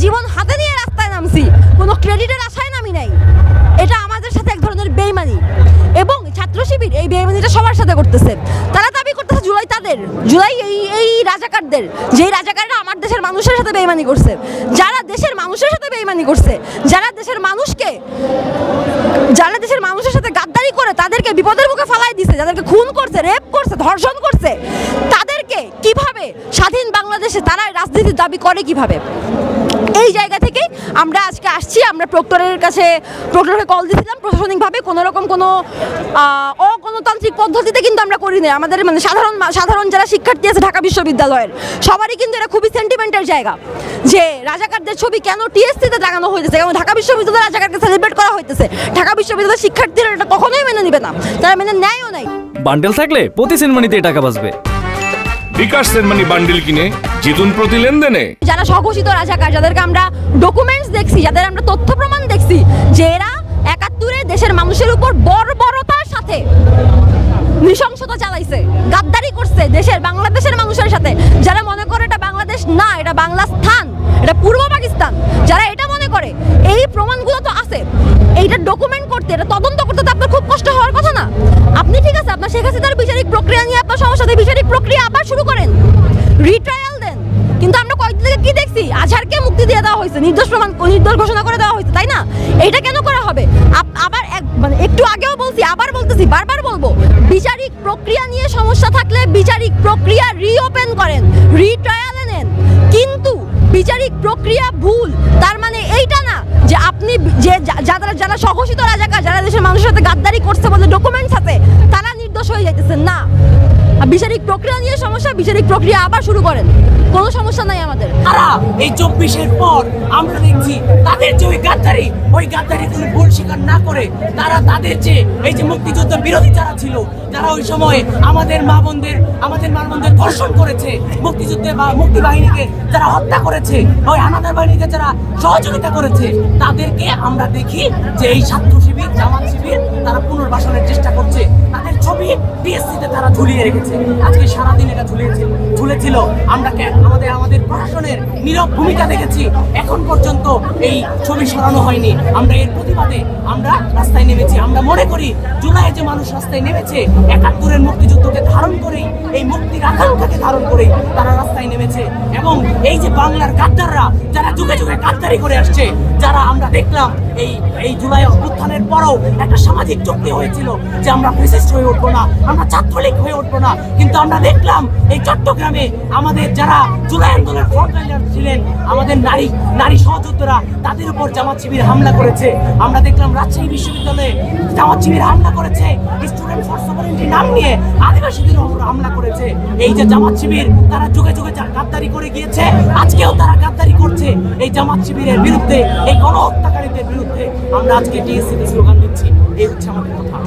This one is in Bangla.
জীবন হাতে নিয়ে রাস্তায় নামছি, কোনো ক্রেডিটের আশায় নামি নাই। এটা আমাদের সাথে এক ধরনের বেইমানি, এবং ছাত্র শিবির এই বেইমানিটা সবার সাথে করতেছে। তারা দাবি করতেছে জুলাই এই রাজাকারদের, যেই রাজাকাররা আমার দেশের মানুষের সাথে বেইমানি করছে, যারা দেশের মানুষের সাথে বেইমানি করছে, যারা দেশের মানুষের সাথে গাদ্দারি করে তাদেরকে বিপদের মুখে ফালাই দিছে, যাদেরকে খুন করছে, রেপ করছে, ধর্ষণ করছে, তাদেরকে কিভাবে স্বাধীন বাংলাদেশে তারা রাজনীতির দাবি করে কিভাবে? এই জায়গা থেকে আমরা আজকে আসছি। আমরা প্রক্টরকে কল দিয়েছিলাম, প্রশাসনিকভাবে কোনো রকম কোনো অগণতান্ত্রিক পদ্ধতিতে কিন্তু আমরা করি না। আমাদের মানে সাধারণ যারা শিক্ষার্থী আছে ঢাকা বিশ্ববিদ্যালয়ের, সবারই কিন্তু এটা খুবই সেন্টিমেন্টের জায়গা যে রাজাকারদের ছবি কেন টিএসসিতে লাগানো হয়েছে, কেন ঢাকা বিশ্ববিদ্যালয়ে রাজাকারকে সেলিব্রেট করা হইতেছে। ঢাকা বিশ্ববিদ্যালয়ের শিক্ষার্থীরা এটা কখনোই মেনে নিবে না, তারা মেনে নেয়ও নাই। বান্ডেল থাকলে প্রতি সেনমানিতে টাকা বাঁচবে। বিকাশ সেনমানি বান্ডেল কিনে জিতুন প্রতি লেনদেনে। যারা স্বঘোষিত রাজাকার, যাদেরকে আমরা ডকুমেন্টস দেখছি, যাদের আমরা তথ্য প্রমাণ দেখছি যে এরা ৭১-এ দেশের মানুষের উপর বর্বরতার সাথে নৃশংসতা চালাইছে, গাদ্দারি করছে বাংলাদেশের মানুষের সাথে। যারা মনে করে এটা বাংলাদেশ না, এটা বাংলা স্থান, এটা পূর্ব পাকিস্তান, যারা এটা মনে করে, এই প্রমাণগুলো তো আছে। এইটা ডকুমেন্ট করতে, এটা তদন্ত করতে তো আপনার খুব কষ্ট হওয়ার কথা না? আপনি ঠিক আছে, আপনার শেখ হাসিনার বিচারিক প্রক্রিয়া নিয়ে আপনার সমস্যা, বিচারিক প্রক্রিয়া আবার শুরু করেন, রিট্রায়াল দেন। কিন্তু আমরা কয়েকদিন থেকে কি দেখছি? আজহারকে মুক্তি দিয়ে দেওয়া হয়েছে, নির্দোষ ঘোষণা করে দেওয়া হয়েছে, তাই না? এইটা কেন করা হবে? আবার একটু আগেও বলছি, আবার বলতেছি, বারবার বলবো, বিচারিক প্রক্রিয়া নিয়ে সমস্যা থাকলে বিচারিক প্রক্রিয়া রিওপেন করেন, রিট্রায়ালে নেন। কিন্তু বিচারিক প্রক্রিয়া ভুল তার মানে এইটা না যে আপনি যারা স্বঘোষিত রাজাকার, যারা দেশের মানুষের সাথে গাদ্দারি করছে বলে ডকুমেন্টস আছে, তারা নির্দোষ হয়ে যাইতেছেন না। বিচারিক প্রক্রিয়া নিয়ে সমস্যা, বিচারিক প্রক্রিয়া আবার শুরু করেন, কোনো সমস্যা নাই আমাদের। এই ২৪-এর পর আমরা দেখছি তাদের যে ওই গাদ্দারি কোনো ভুল স্বীকার না করে তারা তাদের যে এই যে মুক্তিযুদ্ধ বিরোধী যারা ছিল, যারা ওই সময় আমাদের মা বোনদের ধর্ষণ করেছে, মুক্তিযুদ্ধে বা মুক্তি বাহিনীকে যারা হত্যা করেছে, ওই হানাদার বাহিনীকে যারা সহযোগিতা করেছে, তাদেরকে আমরা দেখি যে এই ছাত্র শিবির, জামাত শিবির তারা পুনর্বাসনের চেষ্টা করছে। তাদের ছবি টিএসসিতে তারা ঝুলিয়ে রেখেছে। আজকে সারাদিন এটা ঝুলেছিল। আমরা আমাদের প্রশাসনের নীরব ভূমিকা দেখেছি, এখন পর্যন্ত এই ছবি সরানো হয়নি। আমরা এর প্রতিবাদে আমরা রাস্তায় নেমেছি। আমরা মনে করি জুলাইয়ে যে মানুষ রাস্তায় নেমেছে ৭১-এর মুক্তিযুদ্ধকে ধারণ করেই, এই মুক্তির আকাঙ্ক্ষাকে ধারণ করেই তারা রাস্তায় নেমেছে। এবং এই যে বাংলার গাদ্দাররা যারা যুগে যুগে গাদ্দারি করে আসছে, যারা আমরা দেখলাম এই জুলাই অভ্যুত্থানের পরও একটা সামাজিক চুক্তি হয়েছিল যে আমরা ফ্যাসিস্ট হয়ে উঠবো না, আমরা ছাত্রলীগ হয়ে উঠবো না। কিন্তু আমরা দেখলাম এই চট্টগ্রামে আমাদের যারা জুলাই আন্দোলনের ফ্রন্টলাইনার ছিলেন, আমাদের নারী সহযোদ্ধারা, তাদের উপর জামাত শিবির হামলা করেছে। আমরা দেখলাম রাজশাহী বিশ্ববিদ্যালয়ে জামাত শিবির হামলা করেছে, স্টুডেন্ট ফর সভারেন্টি নাম নিয়ে আদিবাসীদের উপর হামলা করেছে। এই যে জামাত শিবির তারা যুগে যুগে গাদ্দারি করে গিয়েছে, আজকেও তারা গাদ্দারি করছে। এই জামাত শিবিরের বিরুদ্ধে, এই গণহত্যাকারীদের বিরুদ্ধে আমরা আজকে টিএসসিতে স্লোগান দিচ্ছি। এই হচ্ছে আমাদের কথা।